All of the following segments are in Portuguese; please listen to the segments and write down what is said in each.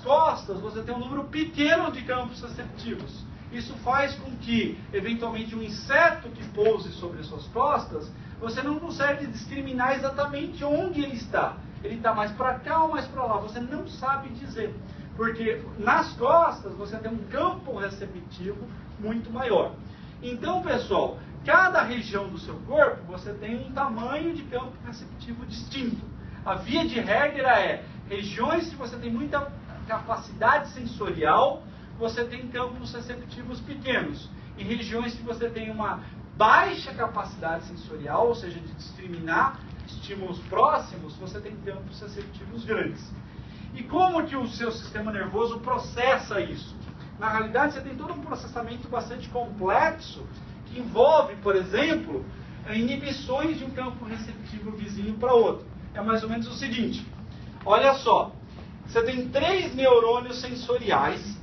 costas, você tem um número pequeno de campos receptivos. Isso faz com que, eventualmente, um inseto que pouse sobre as suas costas, você não consegue discriminar exatamente onde ele está. Ele está mais para cá ou mais para lá, você não sabe dizer. Porque nas costas você tem um campo receptivo muito maior. Então, pessoal, cada região do seu corpo você tem um tamanho de campo receptivo distinto. A via de regra é, regiões que você tem muita capacidade sensorial, você tem campos receptivos pequenos. Em regiões que você tem uma baixa capacidade sensorial, ou seja, de discriminar estímulos próximos, você tem campos receptivos grandes. E como que o seu sistema nervoso processa isso? Na realidade, você tem todo um processamento bastante complexo, que envolve, por exemplo, inibições de um campo receptivo vizinho para outro. É mais ou menos o seguinte, olha só, você tem 3 neurônios sensoriais,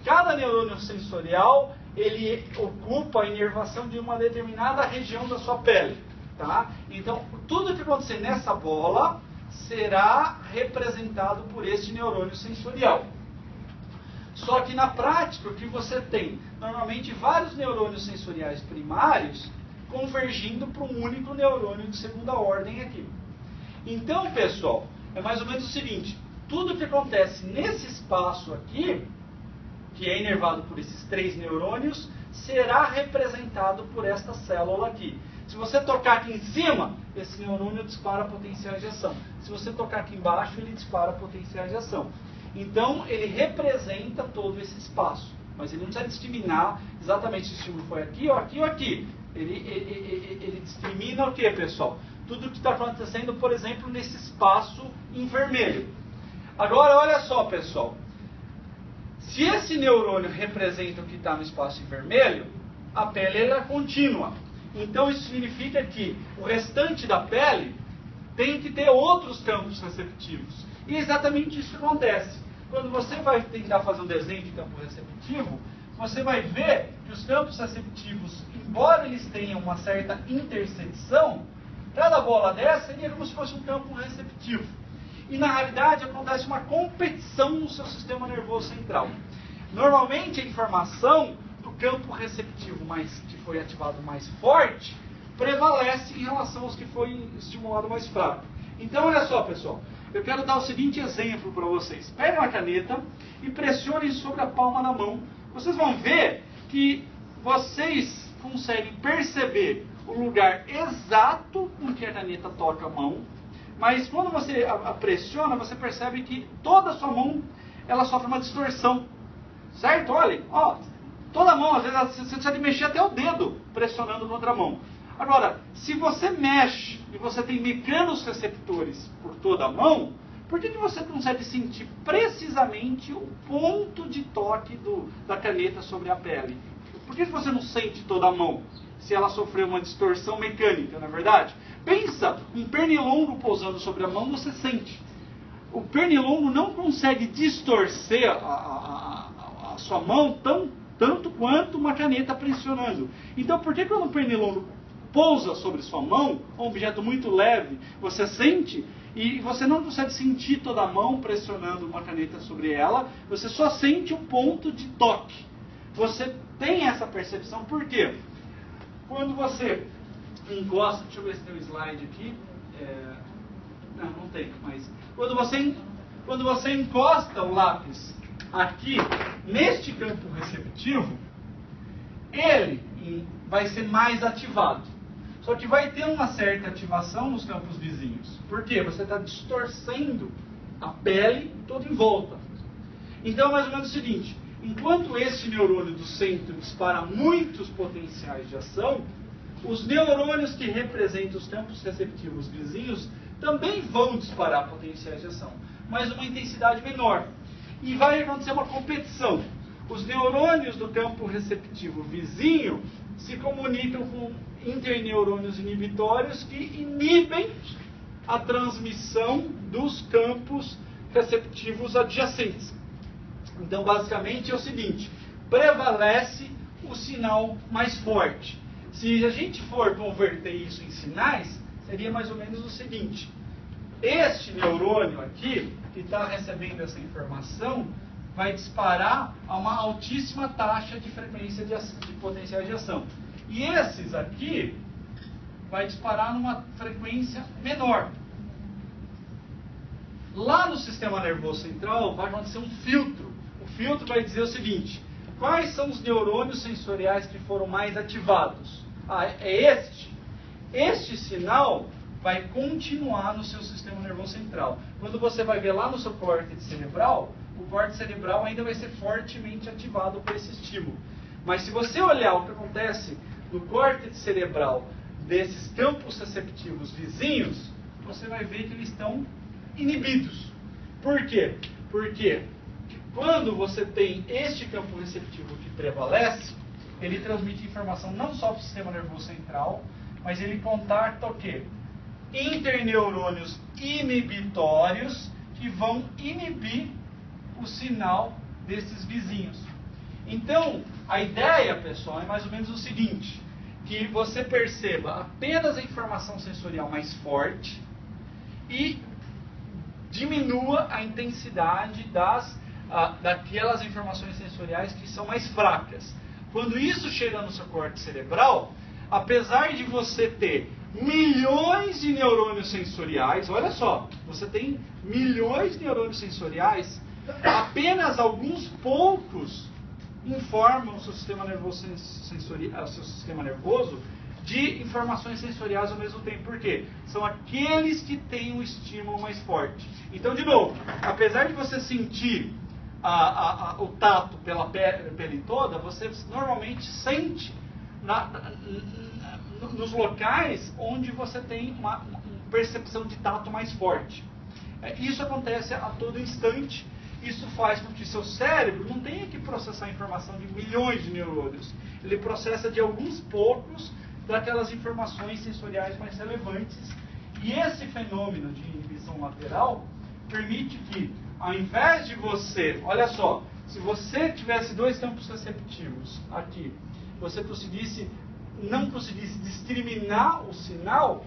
cada neurônio sensorial, ele ocupa a inervação de uma determinada região da sua pele. Tá? Então, tudo que acontecer nessa bola será representado por este neurônio sensorial. Só que na prática, o que você tem? Normalmente vários neurônios sensoriais primários convergindo para um único neurônio de segunda ordem aqui. Então, pessoal, é mais ou menos o seguinte, tudo que acontece nesse espaço aqui, que é inervado por esses 3 neurônios, será representado por esta célula aqui. Se você tocar aqui em cima, esse neurônio dispara potenciais de ação. Se você tocar aqui embaixo, ele dispara potenciais de ação. Então, ele representa todo esse espaço. Mas ele não precisa discriminar exatamente se o estímulo foi aqui ou aqui ou aqui. Ele discrimina o que, pessoal? Tudo o que está acontecendo, por exemplo, nesse espaço em vermelho. Agora, olha só, pessoal. Se esse neurônio representa o que está no espaço em vermelho, a pele é contínua. Então isso significa que o restante da pele tem que ter outros campos receptivos. E é exatamente isso que acontece. Quando você vai tentar fazer um desenho de campo receptivo, você vai ver que os campos receptivos, embora eles tenham uma certa intersecção, cada bola dessa seria como se fosse um campo receptivo. E na realidade acontece uma competição no seu sistema nervoso central. Normalmente a informação do campo receptivo que foi ativado mais forte prevalece em relação aos que foi estimulado mais fraco. Então olha só, pessoal, eu quero dar o seguinte exemplo para vocês. Peguem uma caneta e pressionem sobre a palma da mão. Vocês vão ver que vocês conseguem perceber o lugar exato em que a caneta toca a mão, mas quando você a pressiona, você percebe que toda a sua mão ela sofre uma distorção. Certo? Olhem, ó, toda a mão, às vezes você precisa de mexer até o dedo pressionando contra a mão. Agora, se você mexe e você tem mecanos receptores por toda a mão, por que você consegue sentir precisamente o ponto de toque da caneta sobre a pele? Por que você não sente toda a mão se ela sofreu uma distorção mecânica, não é verdade? Pensa, um pernilongo pousando sobre a mão, você sente. O pernilongo não consegue distorcer a sua mão tanto quanto uma caneta pressionando. Então, por que quando um pernilongo pousa sobre sua mão, um objeto muito leve, você sente e você não consegue sentir toda a mão pressionando uma caneta sobre ela, você só sente o ponto de toque. Você tem essa percepção, por quê? Quando você encosta, deixa eu ver se tem um slide aqui, não tem, mas quando você encosta o lápis aqui, neste campo receptivo, ele vai ser mais ativado. Só que vai ter uma certa ativação nos campos vizinhos. Por quê? Você está distorcendo a pele toda em volta. Então é mais ou menos o seguinte, enquanto esse neurônio do centro dispara muitos potenciais de ação, os neurônios que representam os campos receptivos vizinhos também vão disparar potenciais de ação, mas uma intensidade menor. E vai acontecer uma competição. Os neurônios do campo receptivo vizinho se comunicam com interneurônios inibitórios que inibem a transmissão dos campos receptivos adjacentes. Então, basicamente, é o seguinte, prevalece o sinal mais forte. Se a gente for converter isso em sinais, seria mais ou menos o seguinte. este neurônio aqui, que está recebendo essa informação, vai disparar a uma altíssima taxa de frequência de potenciais de ação. E esses aqui vai disparar numa frequência menor. Lá no sistema nervoso central vai acontecer um filtro. O filtro vai dizer o seguinte: quais são os neurônios sensoriais que foram mais ativados? Ah, é este. Este sinal vai continuar no seu sistema nervoso central. Quando você vai ver lá no seu córtex cerebral, o córtex cerebral ainda vai ser fortemente ativado por esse estímulo. Mas se você olhar o que acontece no córtex cerebral desses campos receptivos vizinhos, você vai ver que eles estão inibidos. Por quê? Porque quando você tem este campo receptivo que prevalece, ele transmite informação não só para o sistema nervoso central, mas ele contacta o quê? Interneurônios inibitórios que vão inibir o sinal desses vizinhos. Então, a ideia, pessoal, é mais ou menos o seguinte: que você perceba apenas a informação sensorial mais forte e diminua a intensidade daquelas informações sensoriais que são mais fracas. Quando isso chega no seu córtex cerebral, apesar de você ter milhões de neurônios sensoriais, olha só, você tem milhões de neurônios sensoriais, apenas alguns poucos informam o seu sistema nervoso seu sistema nervoso de informações sensoriais ao mesmo tempo. Por quê? São aqueles que têm um estímulo mais forte. Então, de novo, apesar de você sentir o tato pela pele toda, você normalmente sente nos locais onde você tem uma percepção de tato mais forte. Isso acontece a todo instante. Isso faz com que seu cérebro não tenha que processar a informação de milhões de neurônios. Ele processa de alguns poucos daquelas informações sensoriais mais relevantes. E esse fenômeno de inibição lateral permite que, ao invés de você, olha só, se você tivesse dois campos receptivos aqui, você não conseguisse discriminar o sinal,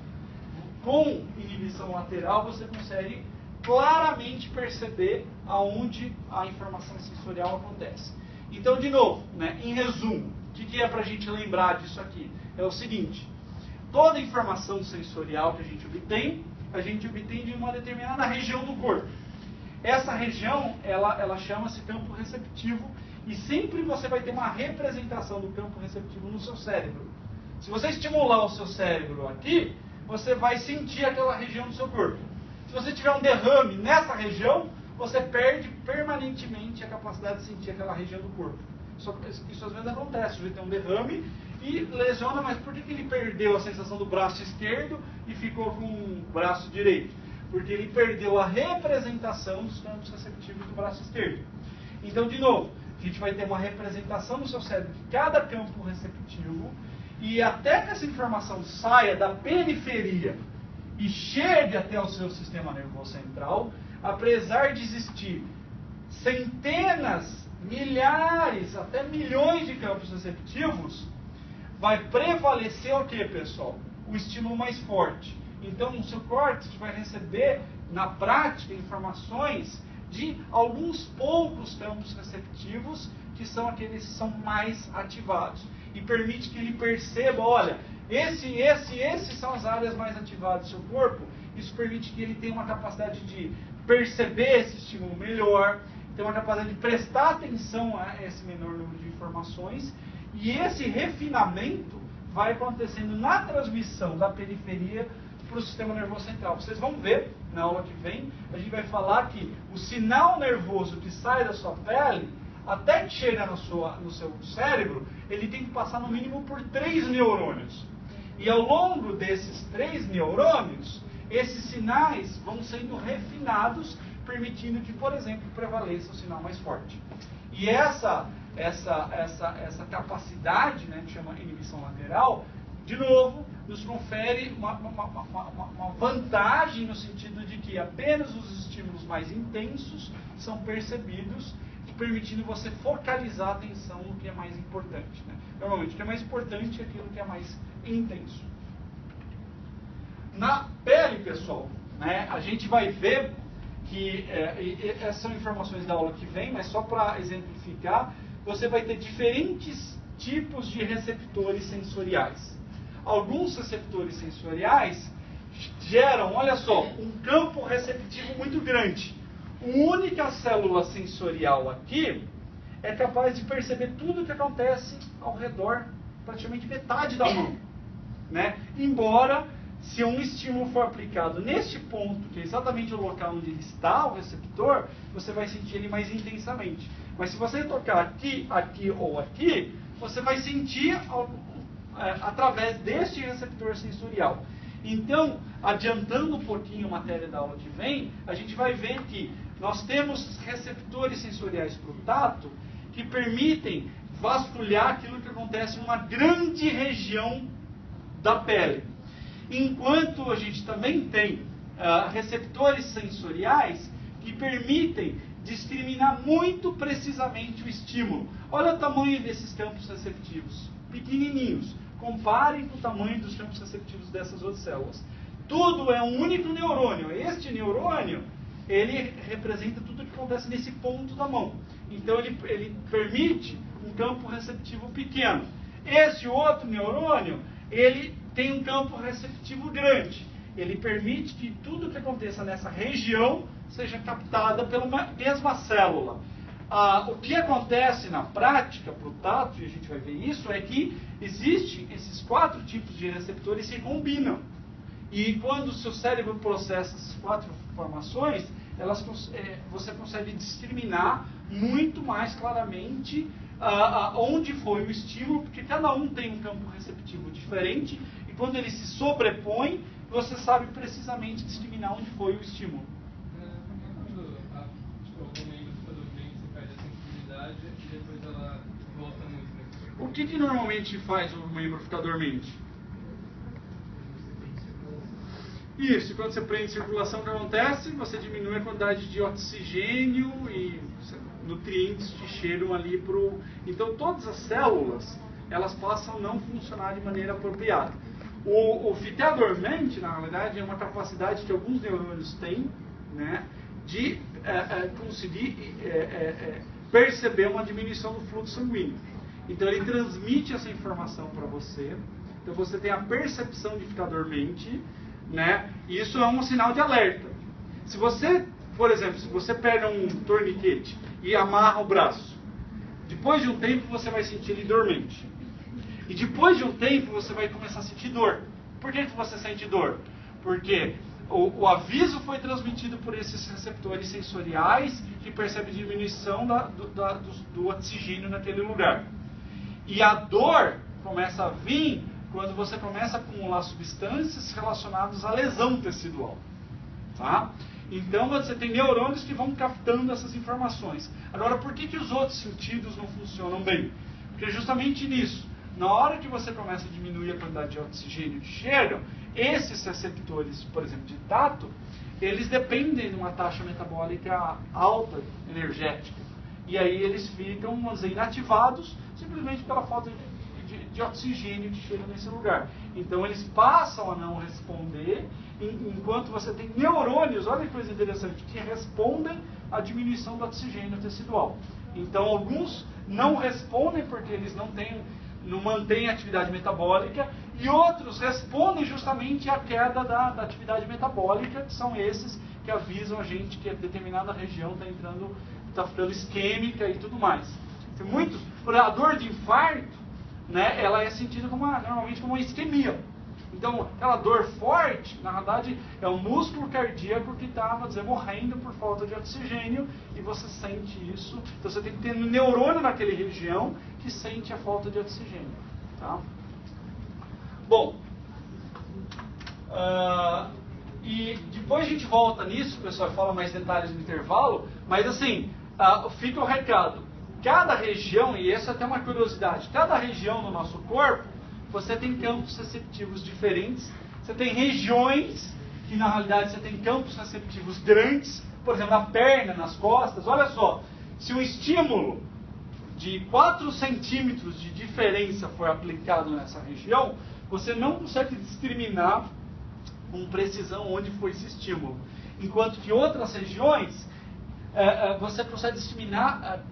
com inibição lateral você consegue claramente perceber aonde a informação sensorial acontece. Então, de novo, né, em resumo, o que é para a gente lembrar disso aqui? É o seguinte: toda informação sensorial que a gente obtém de uma determinada região do corpo. Essa região, ela chama-se campo receptivo, e sempre você vai ter uma representação do campo receptivo no seu cérebro. Se você estimular o seu cérebro aqui, você vai sentir aquela região do seu corpo. Se você tiver um derrame nessa região, você perde permanentemente a capacidade de sentir aquela região do corpo. Isso às vezes acontece, o sujeito tem um derrame e lesiona, mas por que ele perdeu a sensação do braço esquerdo e ficou com o braço direito? Porque ele perdeu a representação dos campos receptivos do braço esquerdo. Então, de novo, a gente vai ter uma representação no seu cérebro de cada campo receptivo, e até que essa informação saia da periferia e chegue até o seu sistema nervoso central, apesar de existir centenas, milhares, até milhões de campos receptivos, vai prevalecer o que, pessoal? O estímulo mais forte. Então, o seu córtex vai receber, na prática, informações de alguns poucos campos receptivos, que são aqueles que são mais ativados. E permite que ele perceba, olha, esses são as áreas mais ativadas do seu corpo. Isso permite que ele tenha uma capacidade de perceber esse estímulo melhor, ter uma capacidade de prestar atenção a esse menor número de informações, e esse refinamento vai acontecendo na transmissão da periferia para o sistema nervoso central. Vocês vão ver, na aula que vem, a gente vai falar que o sinal nervoso que sai da sua pele, até que chega no seu cérebro, ele tem que passar no mínimo por 3 neurônios. E ao longo desses 3 neurônios, esses sinais vão sendo refinados, permitindo que, por exemplo, prevaleça o sinal mais forte. E essa capacidade, né, que chama inibição lateral, de novo, nos confere uma vantagem no sentido de que apenas os estímulos mais intensos são percebidos, permitindo você focalizar a atenção no que é mais importante. Né? Normalmente, o que é mais importante é aquilo que é mais intenso. Na pele, pessoal, né, a gente vai ver que, essas são informações da aula que vem, mas só para exemplificar, você vai ter diferentes tipos de receptores sensoriais. Alguns receptores sensoriais geram, olha só, um campo receptivo muito grande. Uma única célula sensorial aqui é capaz de perceber tudo o que acontece ao redor, praticamente metade da mão, né? Embora, se um estímulo for aplicado neste ponto, que é exatamente o local onde ele está, o receptor, você vai sentir ele mais intensamente. Mas se você tocar aqui, aqui ou aqui, você vai sentir através deste receptor sensorial. Então, adiantando um pouquinho a matéria da aula que vem, a gente vai ver que nós temos receptores sensoriais para o tato que permitem vasculhar aquilo que acontece em uma grande região da pele. Enquanto a gente também tem receptores sensoriais que permitem discriminar muito precisamente o estímulo. Olha o tamanho desses campos receptivos, pequenininhos. Comparem com o tamanho dos campos receptivos dessas outras células. Tudo é um único neurônio. Este neurônio, ele representa tudo o que acontece nesse ponto da mão. Então ele permite um campo receptivo pequeno. Esse outro neurônio, ele tem um campo receptivo grande. Ele permite que tudo o que aconteça nessa região seja captada pela mesma célula. O que acontece na prática para o tato, e a gente vai ver isso, é que existem esses 4 tipos de receptores que se combinam. E quando o seu cérebro processa essas 4 informações, você consegue discriminar muito mais claramente onde foi o estímulo, porque cada um tem um campo receptivo diferente, e quando ele se sobrepõe, você sabe precisamente discriminar onde foi o estímulo. O que normalmente faz o membro ficar dormente? Isso, quando você prende circulação, o que acontece? Você diminui a quantidade de oxigênio e nutrientes que chegam ali para o... Então, todas as células, elas passam a não funcionar de maneira apropriada. O ficar dormente, na realidade, é uma capacidade que alguns neurônios têm, né, de conseguir perceber uma diminuição do fluxo sanguíneo. Então ele transmite essa informação para você. Então você tem a percepção de ficar dormente, né? E isso é um sinal de alerta. Se você, por exemplo, se você pega um torniquete e amarra o braço, depois de um tempo você vai sentir ele dormente. E depois de um tempo você vai começar a sentir dor. Por que você sente dor? Porque o aviso foi transmitido por esses receptores sensoriais que percebem diminuição do oxigênio naquele lugar. E a dor começa a vir quando você começa a acumular substâncias relacionadas à lesão tecidual. Tá? Então você tem neurônios que vão captando essas informações. Agora, por que os outros sentidos não funcionam bem? Porque justamente nisso. Na hora que você começa a diminuir a quantidade de oxigênio que chegam, esses receptores, por exemplo, de tato, eles dependem de uma taxa metabólica alta, energética. E aí eles ficam, vamos dizer, inativados, simplesmente pela falta de oxigênio que chega nesse lugar. Então eles passam a não responder, enquanto você tem neurônios, olha que coisa interessante, que respondem à diminuição do oxigênio tecidual. Então alguns não respondem porque eles não mantêm a atividade metabólica, e outros respondem justamente à queda da atividade metabólica, que são esses que avisam a gente que a determinada região está ficando isquêmica e tudo mais. Tem muitos, a dor de infarto, né, ela é sentida normalmente como uma isquemia. Então, aquela dor forte, na verdade, é um músculo cardíaco que está, vamos dizer, morrendo por falta de oxigênio, e você sente isso. Então, você tem que ter um neurônio naquela região que sente a falta de oxigênio. Tá? Bom, e depois a gente volta nisso, pessoal, e fala mais detalhes no intervalo, mas assim, fica o recado. Cada região, e essa é até uma curiosidade, cada região do nosso corpo, você tem campos receptivos diferentes. Você tem regiões que, na realidade, você tem campos receptivos grandes. Por exemplo, na perna, nas costas. Olha só, se um estímulo de 4 centímetros de diferença for aplicado nessa região, você não consegue discriminar com precisão onde foi esse estímulo. Enquanto que outras regiões, você consegue discriminar